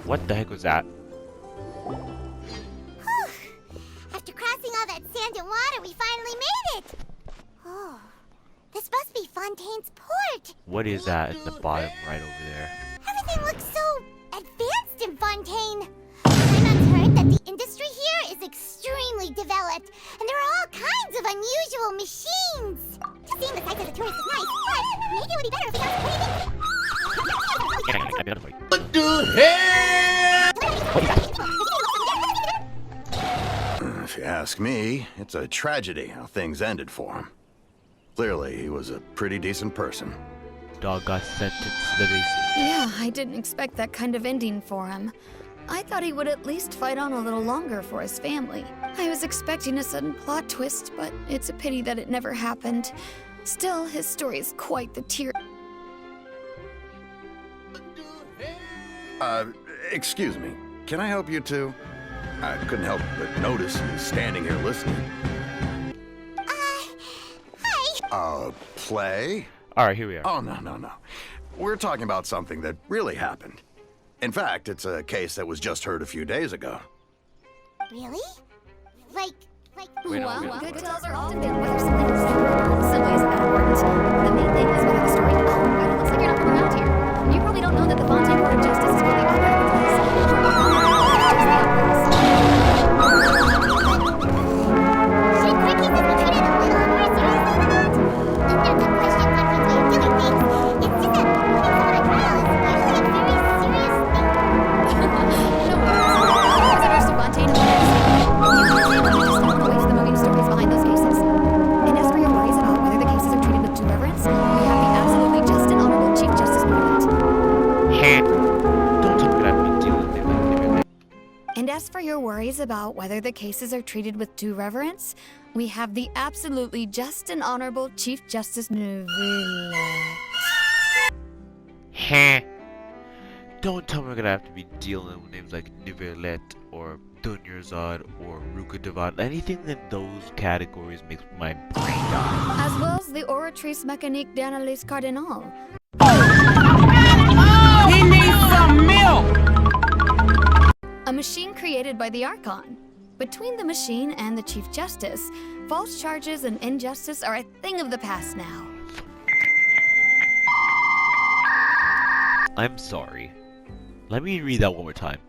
What the heck was that? After crossing all that sand and water, we finally made it! Oh, this must be Fontaine's port! What is that at the bottom right over there? Everything looks so advanced in Fontaine! I've heard that the industry here is extremely developed, and there are all kinds of unusual machines! Just seeing the sights as a tourist is nice, but maybe it would be better if we got some What the hell? If you ask me, it's a tragedy how things ended for him. Clearly, he was a pretty decent person. Dog got sentenced to the base. Yeah, I didn't expect that kind of ending for him. I thought he would at least fight on a little longer for his family. I was expecting a sudden plot twist, but it's a pity that it never happened. Still, his story is quite the tear. Excuse me. Can I help you two? I couldn't help but notice you standing here listening. Hi! Play? Alright, here we are. Oh, no. We're talking about something that really happened. In fact, it's a case that was just heard a few days ago. Really? Like... Well, good tells are often good whether something is true or not. Some ways backwards. The main thing is whether the story... Oh, and it looks like you're not from around here. You probably don't know that the Fontaine Court of Justice is where the opera happens. Should court cases be treated a little more seriously than that? Not to question Fontaine's way of doing things. It's just that having someone on trial is usually a very serious thing. No worries. Visitors to Fontaine and others. You can say what you just don't know the moving stories behind those cases. And as for your worries about whether the cases are treated with due reverence, we have the absolutely just and honorable Chief Justice Movement. Don't tell me that big deal with it. And as for your worries about whether the cases are treated with due reverence, we have the absolutely just and honorable Chief Justice Movement. Don't tell me we're gonna have to be dealing with names like Nivelette or Dunyarzad or Rukadavat. Anything in those categories makes my brain die. As well as the Oratrice Mécanique d'Analyse Cardinal. He needs some milk! A machine created by the Archon. Between the machine and the Chief Justice, false charges and injustice are a thing of the past now. I'm sorry. Let me read that one more time.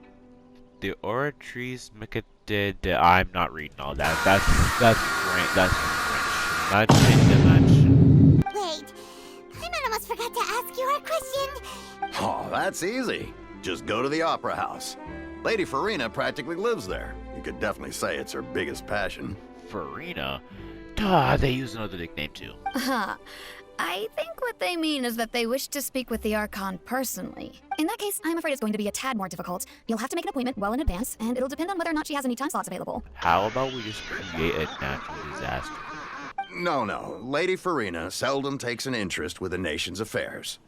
The Oratrice Mécanique. I'm not reading all that. That's French. That's Dimension. Wait, I almost forgot to ask you a question. Oh, that's easy. Just go to the Opera House. Lady Farina practically lives there. You could definitely say it's her biggest passion. Farina? Duh, they use another nickname too. I think what they mean is that they wish to speak with the Archon personally. In that case, I'm afraid it's going to be a tad more difficult. You'll have to make an appointment well in advance, and it'll depend on whether or not she has any time slots available. How about we just create a natural disaster? No. Lady Farina seldom takes an interest with a nation's affairs.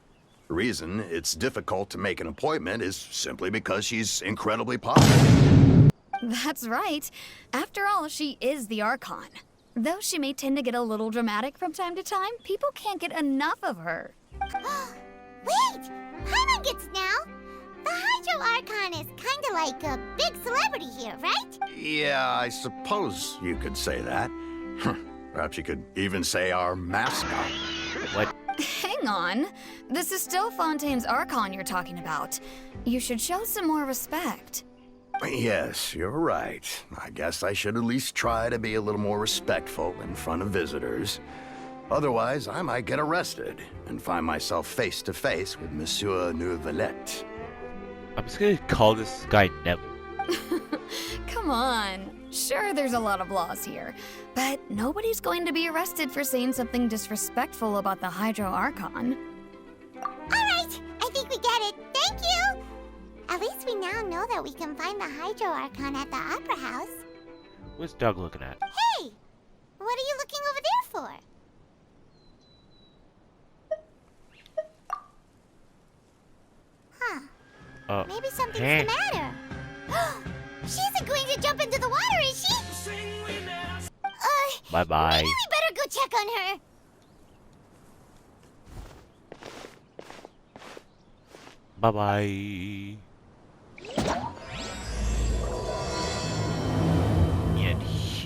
The reason it's difficult to make an appointment is simply because she's incredibly popular. That's right. After all, she is the Archon. Though she may tend to get a little dramatic from time to time, people can't get enough of her. Wait! Paimon gets now! The Hydro Archon is kinda like a big celebrity here, right? Yeah, I suppose you could say that. Perhaps you could even say our mascot. What? Hang on. This is still Fontaine's Archon you're talking about. You should show some more respect. Yes, you're right. I guess I should at least try to be a little more respectful in front of visitors. Otherwise, I might get arrested and find myself face to face with Monsieur Neuvillette. I'm just gonna call this guy Neville. Come on. Sure, there's a lot of laws here, but nobody's going to be arrested for saying something disrespectful about the Hydro Archon. Alright, I think we get it. Thank you! At least we now know that we can find the Hydro Archon at the Opera House. What's Doug looking at? Hey! What are you looking over there for? Huh. Maybe something's the matter. She isn't going to jump into the water, is she? Bye-bye. Maybe we better go check on her. Bye-bye.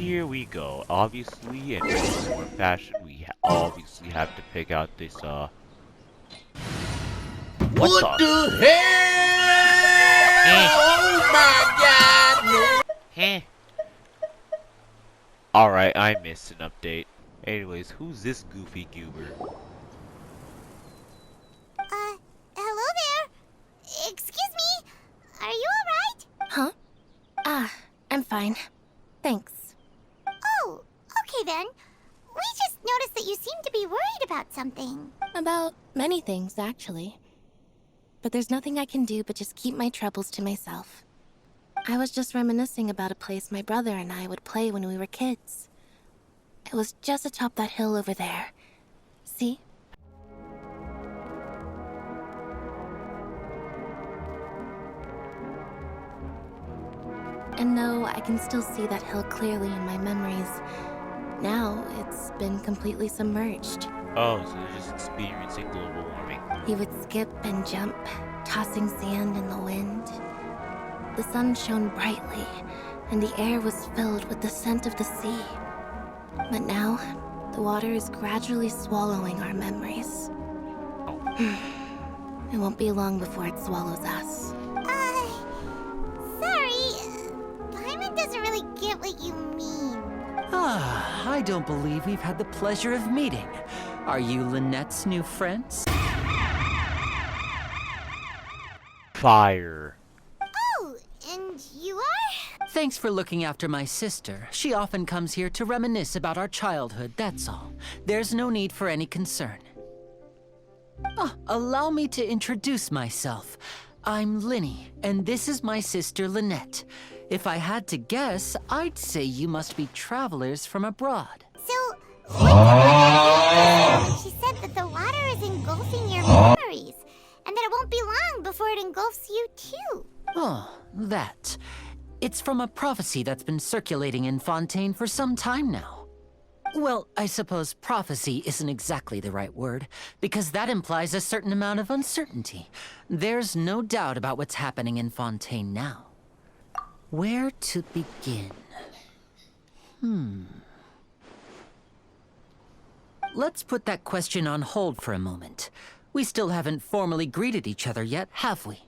here we go. Obviously, in uniform fashion, we obviously have to pick out this, What the hell? Oh my god! Heh. Alright, I missed an update. Anyways, who's this goofy goober? Hello there. Excuse me. Are you alright? Huh? I'm fine. Thanks. Oh, okay then. We just noticed that you seem to be worried about something. About many things, actually. But there's nothing I can do but just keep my troubles to myself. I was just reminiscing about a place my brother and I would play when we were kids. It was just atop that hill over there. See? And no, I can still see that hill clearly in my memories. Now, it's been completely submerged. Oh, so they're just experiencing global warming. He would skip and jump, tossing sand in the wind. The sun shone brightly, and the air was filled with the scent of the sea. But now, the water is gradually swallowing our memories. It won't be long before it swallows us. Sorry. Paimon doesn't really get what you mean. I don't believe we've had the pleasure of meeting. Are you Lynette's new friends? Fire. Oh, and you are? Thanks for looking after my sister. She often comes here to reminisce about our childhood, that's all. There's no need for any concern. Allow me to introduce myself. I'm Linny, and this is my sister Lynette. If I had to guess, I'd say you must be travelers from abroad. So, what she said that the water is engulfing your memories, and that it won't be long before it engulfs you too. Oh, that. It's from a prophecy that's been circulating in Fontaine for some time now. Well, I suppose prophecy isn't exactly the right word, because that implies a certain amount of uncertainty. There's no doubt about what's happening in Fontaine now. Where to begin? Let's put that question on hold for a moment. We still haven't formally greeted each other yet, have we?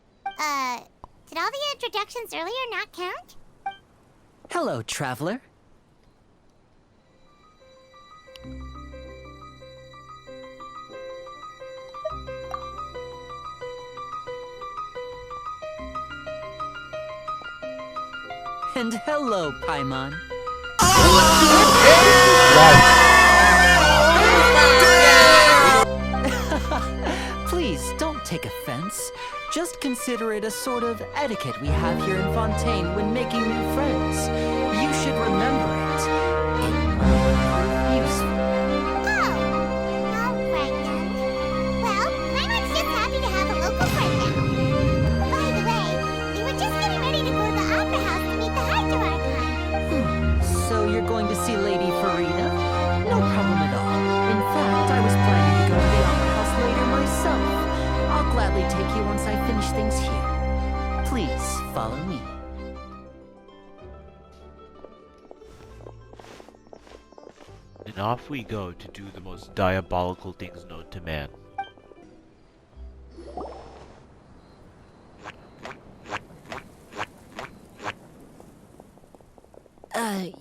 Did all the introductions earlier not count? Hello, traveler. And hello, Paimon. Please, don't take offense. Just consider it a sort of etiquette we have here in Fontaine when making new friends. You should remember it. It might prove useful. Oh, alright then. Well, Paimon's just happy to have a local friend now. By the way, we were just getting ready to go to the Opera House to meet the Hydro Archon. So you're going to see Lady Farina? No problem at all. In fact, I was planning to go to the Opera House later myself. I'll gladly take you once I finish things here. Please, follow me. And off we go to do the most diabolical things known to man.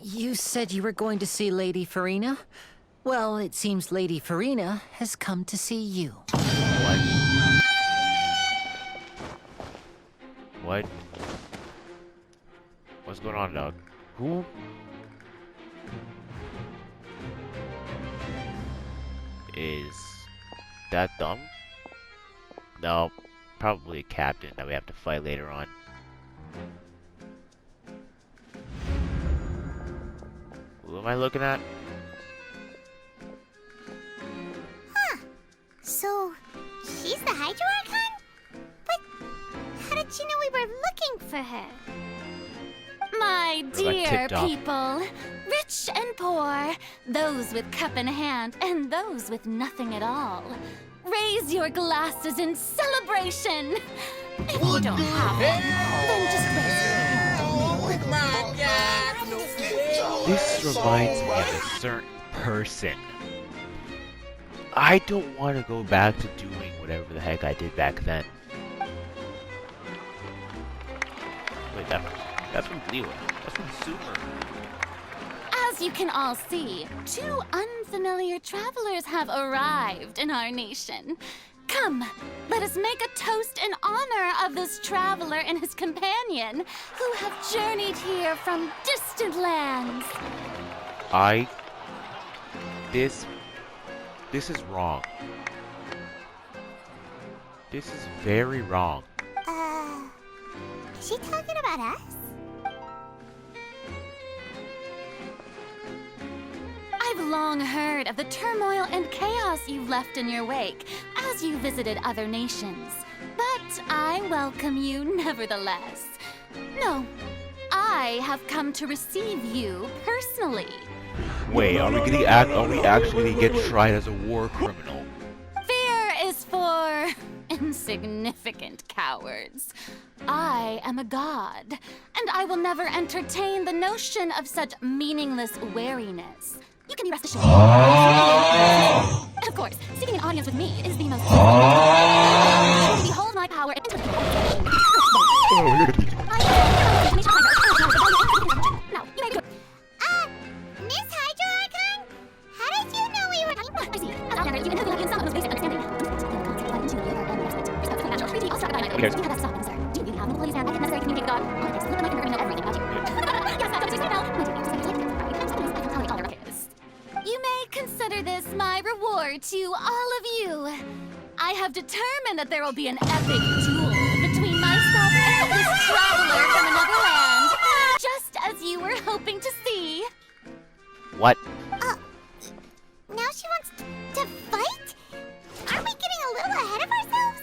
You said you were going to see Lady Farina? Well, it seems Lady Farina has come to see you. What? What? What's going on, dog? Who? Is that dumb? No, probably a captain that we have to fight later on. Who am I looking at? So, she's the Hydro Archon? But how did she know we were looking for her? My Or like dear ticked off. people, rich and poor, those with cup in hand and those with nothing at all, raise your glasses in celebration. If you don't have one, then just raise your hand. Oh my god! This reminds me of a certain person. I don't want to go back to doing whatever the heck I did back then. Wait, that's from Leo. That's from Super. As you can all see, two unfamiliar travelers have arrived in our nation. Come, let us make a toast in honor of this traveler and his companion, who have journeyed here from distant lands. This is wrong. This is very wrong. Is she talking about us? I've long heard of the turmoil and chaos you've left in your wake as you visited other nations. But I welcome you nevertheless. No, I have come to receive you personally. Wait, are we actually gonna get tried as a war criminal? Fear is for insignificant cowards. I am a god, and I will never entertain the notion of such meaningless wariness. You can be rest assured. And of course, seeking an audience with me is the most behold my power and now, you may go. Miss Hydro Archon? How did you know we were... I see. As Outlander, you inherently lack some of basic understanding. Okay. You have that stop, sir. Do you have no place and I can necessarily communicate God? All it is, flip the mic and know everything about you. Yes, that's what you say now. My dear, just like I can tell you all there is. You may consider this my reward to all of you. I have determined that there will be an epic duel between myself and this traveler from another land, just as you were hoping to see. What? Now she wants to fight? Aren't we getting a little ahead of ourselves?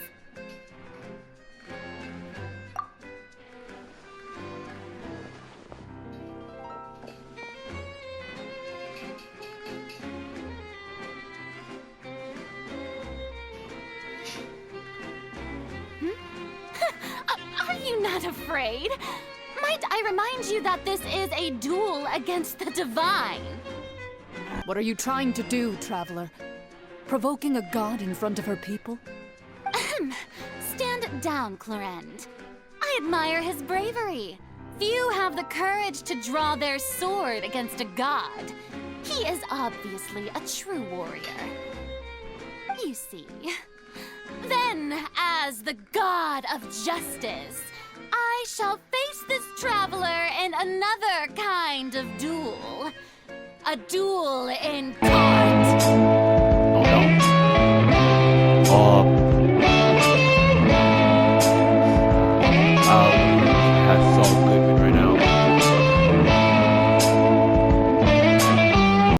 Are you not afraid? Might I remind you that this is a duel against the divine? What are you trying to do, traveler? Provoking a god in front of her people? Stand down, Clorend. I admire his bravery. Few have the courage to draw their sword against a god. He is obviously a true warrior. You see. Then, as the god of justice, I shall face this traveler in another kind of duel. A duel in God. Oh no.